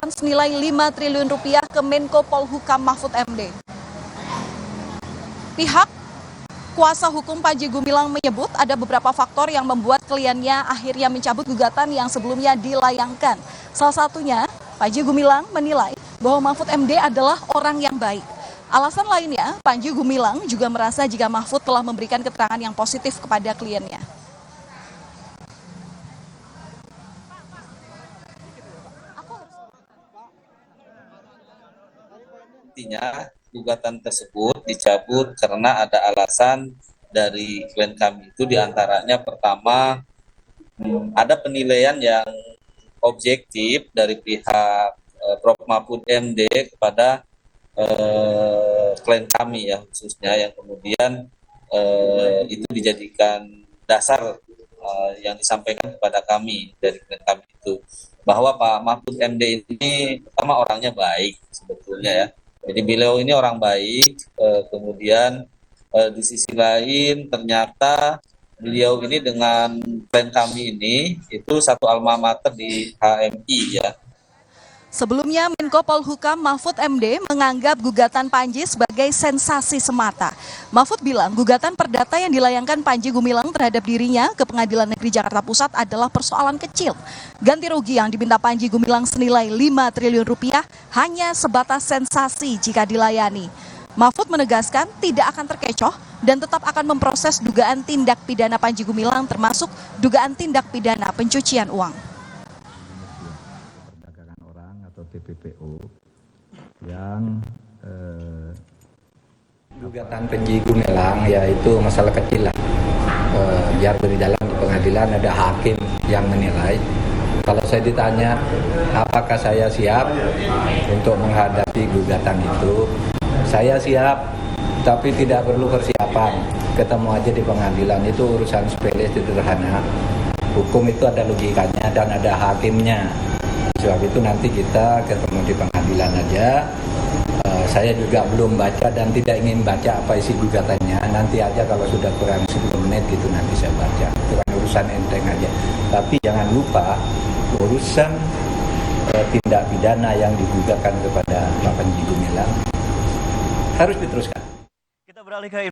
gugatan senilai 5 triliun rupiah ke Menko Polhukam Mahfud MD. Pihak kuasa hukum Panji Gumilang menyebut ada beberapa faktor yang membuat kliennya akhirnya mencabut gugatan yang sebelumnya dilayangkan. Salah satunya, Panji Gumilang menilai bahwa Mahfud MD adalah orang yang baik. Alasan lainnya, Panji Gumilang juga merasa jika Mahfud telah memberikan keterangan yang positif kepada kliennya. Intinya gugatan tersebut dicabut karena ada alasan dari klien kami itu, diantaranya pertama ada penilaian yang objektif dari pihak Prof. Mahfud MD kepada klien kami ya, khususnya yang kemudian itu dijadikan dasar yang disampaikan kepada kami dari klien kami itu, bahwa Pak Mahfud MD ini pertama orangnya baik sebetulnya ya. Jadi beliau ini orang baik, kemudian di sisi lain ternyata beliau ini dengan klien kami ini itu satu alma mater di HMI ya. Sebelumnya, Menko Polhukam Mahfud MD menganggap gugatan Panji sebagai sensasi semata. Mahfud bilang gugatan perdata yang dilayangkan Panji Gumilang terhadap dirinya ke Pengadilan Negeri Jakarta Pusat adalah persoalan kecil. Ganti rugi yang diminta Panji Gumilang senilai 5 triliun rupiah hanya sebatas sensasi jika dilayani. Mahfud menegaskan tidak akan terkecoh dan tetap akan memproses dugaan tindak pidana Panji Gumilang termasuk dugaan tindak pidana pencucian uang. TPPO yang gugatan Panji Gumilang yaitu masalah kecil lah, biar berjalan di pengadilan, ada hakim yang menilai. Kalau saya ditanya apakah saya siap untuk menghadapi gugatan itu, saya siap, tapi tidak perlu persiapan, ketemu aja di pengadilan, itu urusan sepele sederhana. Hukum itu ada logikanya dan ada hakimnya. Sebab itu nanti kita ketemu di pengadilan aja. Saya juga belum baca dan tidak ingin baca apa isi gugatannya. Nanti aja kalau sudah kurang 10 menit gitu nanti saya baca. Itu kan urusan enteng aja. Tapi jangan lupa urusan tindak pidana yang digugatkan kepada Pak Panji Gumilang harus diteruskan. Kita beralih ke